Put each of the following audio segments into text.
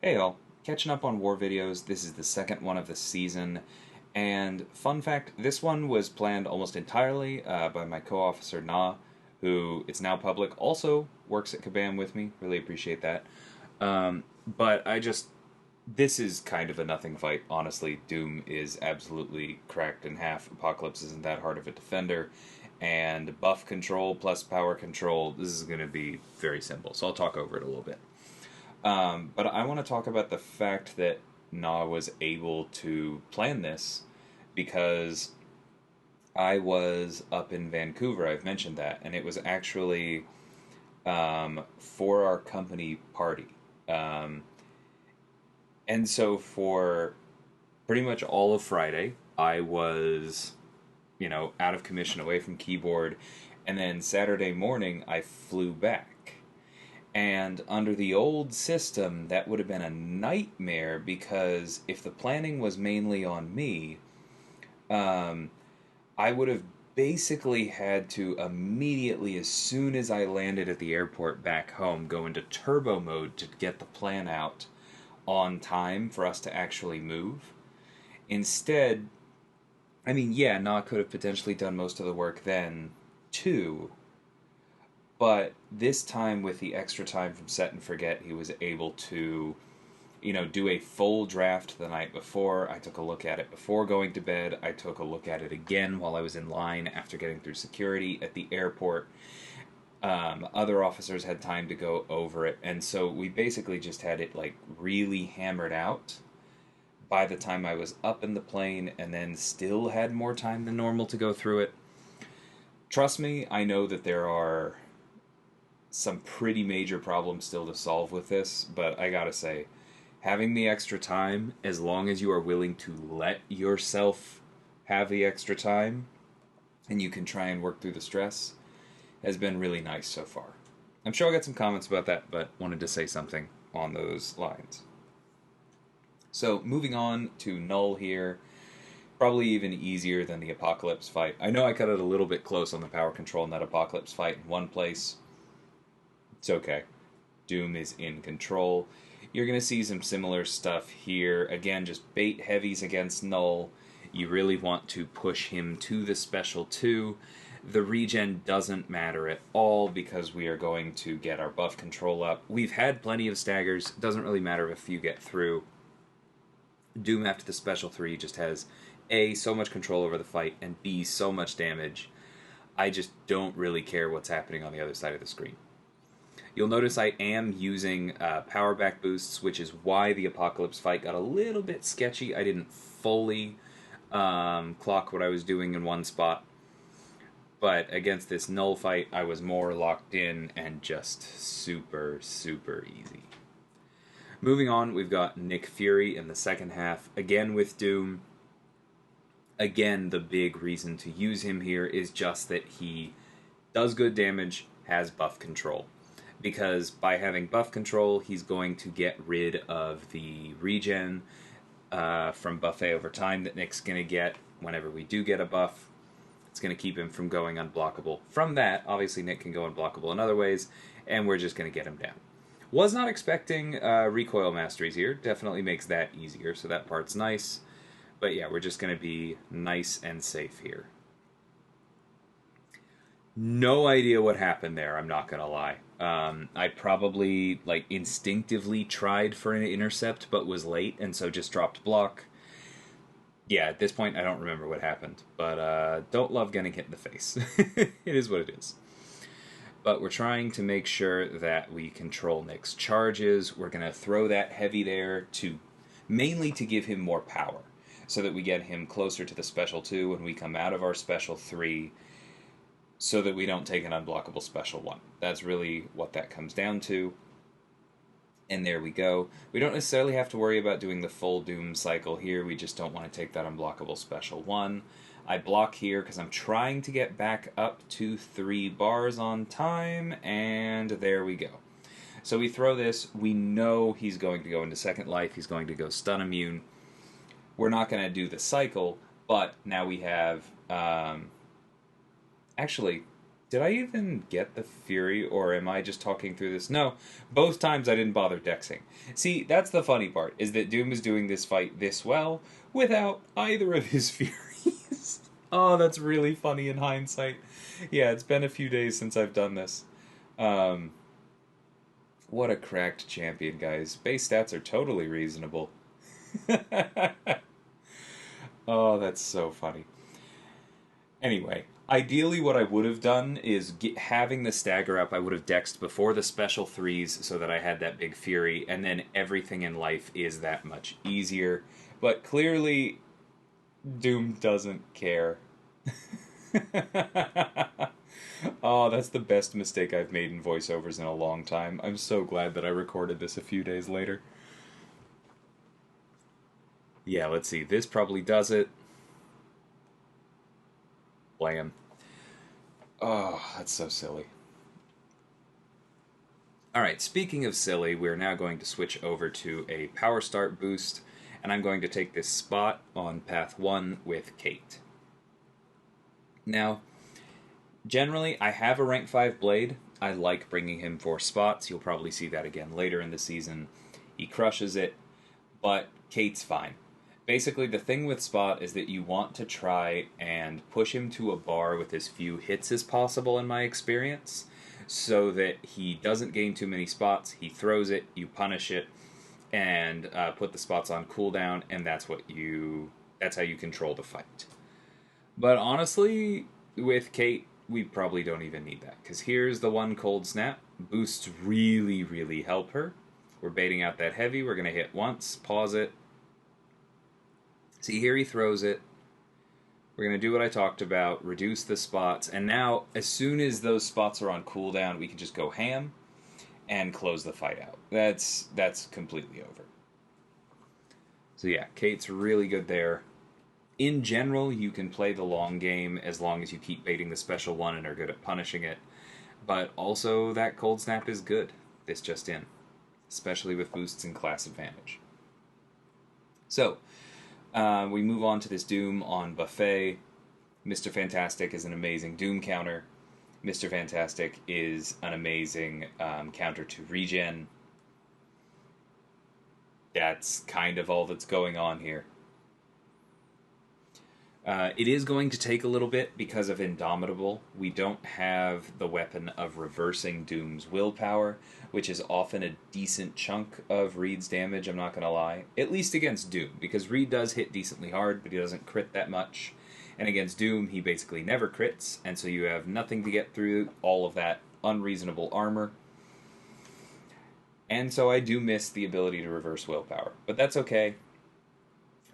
Hey all, catching up on war videos. This is the second one of the season, and fun fact, this one was planned almost entirely by my co-officer Na, who it's now public, also works at Kabam with me. Really appreciate that. But this is kind of a nothing fight, honestly. Doom is absolutely cracked in half. Apocalypse isn't that hard of a defender, and buff control plus power control, this is going to be very simple, so I'll talk over it a little bit. But I want to talk about the fact that Na was able to plan this because I was up in Vancouver. I've mentioned that, and it was actually for our company party. Um, and so for pretty much all of Friday, I was, out of commission, away from keyboard, and then Saturday morning I flew back. And under the old system, that would have been a nightmare because if the planning was mainly on me, um, I would have basically had to immediately, as soon as I landed at the airport back home, go into turbo mode to get the plan out on time for us to actually move. Instead, I mean, yeah, Na could have potentially done most of the work then, too. But this time, with the extra time from Set and Forget, he was able to, do a full draft the night before. I took a look at it before going to bed. I took a look at it again while I was in line after getting through security at the airport. Other officers had time to go over it, and so we basically just had it like really hammered out by the time I was up in the plane, and then still had more time than normal to go through it. Trust me, I know that there are some pretty major problems still to solve with this, but I gotta say, having the extra time, as long as you are willing to let yourself have the extra time, and you can try and work through the stress, has been really nice so far. I'm sure I'll get some comments about that, but wanted to say something on those lines. So, moving on to Knull here. Probably even easier than the Apocalypse fight. I know I cut it a little bit close on the power control in that Apocalypse fight in one place. It's okay. Doom is in control. You're going to see some similar stuff here. Again, just bait heavies against Knull. You really want to push him to the special 2. The regen doesn't matter at all because we are going to get our buff control up. We've had plenty of staggers. Doesn't really matter if you get through. Doom after the special 3 just has A, so much control over the fight, and B, so much damage. I just don't really care what's happening on the other side of the screen. You'll notice I am using power back boosts, which is why the Apocalypse fight got a little bit sketchy. I didn't fully clock what I was doing in one spot. But against this Knull fight, I was more locked in and just super, super easy. Moving on, we've got Nick Fury in the second half, again with Doom. Again, the big reason to use him here is just that he does good damage, has buff control. Because by having buff control, he's going to get rid of the regen from buffet over time that Nick's going to get whenever we do get a buff. It's going to keep him from going unblockable. From that, obviously Nick can go unblockable in other ways, and we're just going to get him down. Was not expecting recoil masteries here. Definitely makes that easier, so that part's nice. But yeah, we're just going to be nice and safe here. No idea what happened there, I'm not going to lie. I probably, instinctively tried for an intercept, but was late, and so just dropped block. Yeah, at this point, I don't remember what happened, but don't love getting hit in the face. It is what it is. But we're trying to make sure that we control Nick's charges. We're going to throw that heavy there mainly to give him more power, so that we get him closer to the special 2 when we come out of our special 3, so that we don't take an unblockable special 1. That's really what that comes down to. And there we go. We don't necessarily have to worry about doing the full Doom cycle here. We just don't want to take that unblockable special 1. I block here because I'm trying to get back up to 3 bars on time, and there we go. So we throw this. We know he's going to go into Second Life. He's going to go stun immune. We're not going to do the cycle, but now we have... actually, Did I even get the Fury, or am I just talking through this? No, both times I didn't bother dexing. See, that's the funny part, is that Doom is doing this fight this well without either of his Furies. Oh, that's really funny in hindsight. Yeah, it's been a few days since I've done this. Um, what a cracked champion, guys. Base stats are totally reasonable. Oh, that's so funny. Anyway, ideally what I would have done is having the stagger up, I would have dexed before the special threes so that I had that big fury, and then everything in life is that much easier. But clearly, Doom doesn't care. Oh, that's the best mistake I've made in voiceovers in a long time. I'm so glad that I recorded this a few days later. Yeah, let's see. This probably does it. Blam. Oh, that's so silly. Alright, speaking of silly, we're now going to switch over to a power start boost, and I'm going to take this spot on path 1 with Kate. Now, generally, I have a rank 5 blade. I like bringing him for spots. You'll probably see that again later in the season. He crushes it, but Kate's fine. Basically, the thing with Spot is that you want to try and push him to a bar with as few hits as possible, in my experience, so that he doesn't gain too many spots. He throws it, you punish it, and put the spots on cooldown, and that's how you control the fight. But honestly, with Kate, we probably don't even need that, because here's the one cold snap. Boosts really, really help her. We're baiting out that heavy. We're going to hit once, pause it. See, here he throws it. We're going to do what I talked about, reduce the spots, and now, as soon as those spots are on cooldown, we can just go ham and close the fight out. That's completely over. So yeah, Kate's really good there. In general, you can play the long game as long as you keep baiting the special one and are good at punishing it. But also, that cold snap is good, this just in. Especially with boosts and class advantage. So, we move on to this Doom on Buffet. Mr. Fantastic is an amazing Doom counter. Mr. Fantastic is an amazing counter to Regen. That's kind of all that's going on here. It is going to take a little bit because of Indomitable. We don't have the weapon of reversing Doom's willpower, which is often a decent chunk of Reed's damage, I'm not going to lie. At least against Doom, because Reed does hit decently hard, but he doesn't crit that much. And against Doom, he basically never crits, and so you have nothing to get through all of that unreasonable armor. And so I do miss the ability to reverse willpower, but that's okay.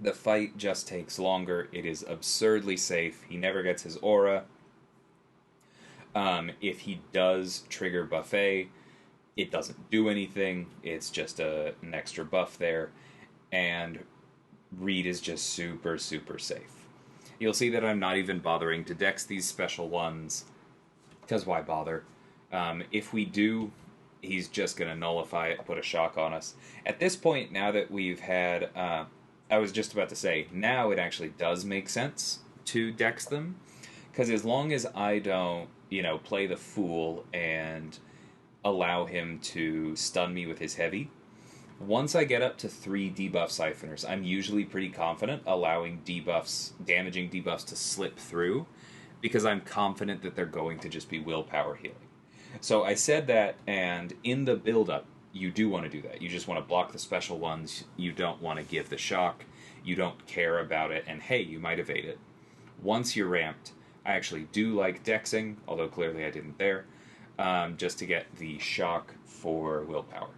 The fight just takes longer. It is absurdly safe. He never gets his aura. If he does trigger Buffet, it doesn't do anything. It's just an extra buff there. And Reed is just super, super safe. You'll see that I'm not even bothering to dex these special ones, because why bother? If we do, he's just going to nullify it, put a shock on us. At this point, now that we've had... I was just about to say, now it actually does make sense to dex them, because as long as I don't, play the fool and allow him to stun me with his heavy, once I get up to 3 debuff siphoners, I'm usually pretty confident allowing damaging debuffs to slip through, because I'm confident that they're going to just be willpower healing. So I said that, and in the build-up, you do want to do that. You just want to block the special ones. You don't want to give the shock. You don't care about it. And hey, you might evade it. Once you're ramped, I actually do like dexing, although clearly I didn't there, just to get the shock for willpower.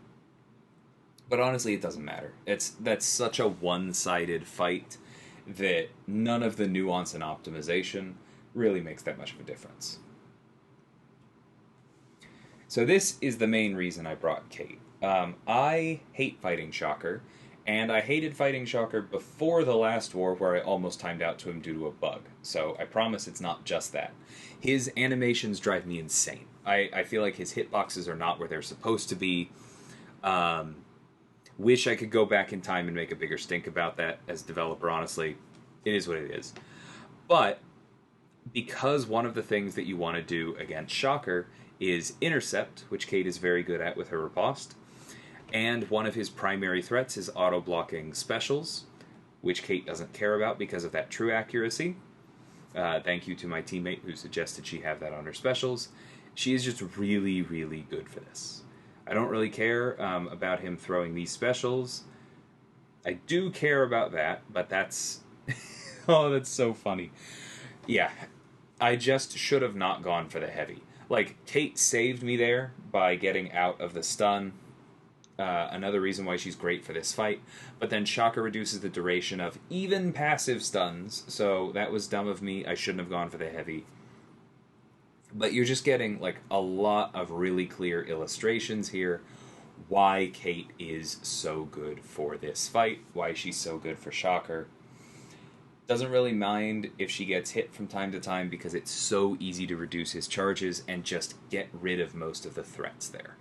But honestly, it doesn't matter. That's such a one-sided fight that none of the nuance and optimization really makes that much of a difference. So this is the main reason I brought Kate. I hate fighting Shocker, and I hated fighting Shocker before the last war where I almost timed out to him due to a bug. So I promise it's not just that. His animations drive me insane. I feel like his hitboxes are not where they're supposed to be. Wish I could go back in time and make a bigger stink about that as a developer, honestly. It is what it is. But because one of the things that you want to do against Shocker is intercept, which Kate is very good at with her riposte, and one of his primary threats is auto-blocking specials, which Kate doesn't care about because of that true accuracy. Thank you to my teammate who suggested she have that on her specials. She is just really, really good for this. I don't really care about him throwing these specials. I do care about that, but that's... oh, that's so funny. Yeah, I just should have not gone for the heavy. Like, Kate saved me there by getting out of the stun. Another reason why she's great for this fight. But then Shocker reduces the duration of even passive stuns, so that was dumb of me. I shouldn't have gone for the heavy. But you're just getting, like, a lot of really clear illustrations here why Kate is so good for this fight, why she's so good for Shocker. Doesn't really mind if she gets hit from time to time because it's so easy to reduce his charges and just get rid of most of the threats there.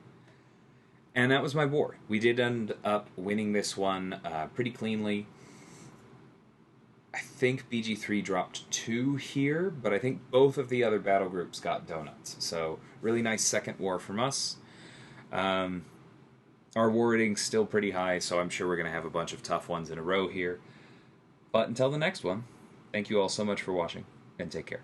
And that was my war. We did end up winning this one pretty cleanly. I think BG3 dropped 2 here, but I think both of the other battle groups got donuts. So, really nice second war from us. Our war rating's still pretty high, so I'm sure we're going to have a bunch of tough ones in a row here. But until the next one, thank you all so much for watching, and take care.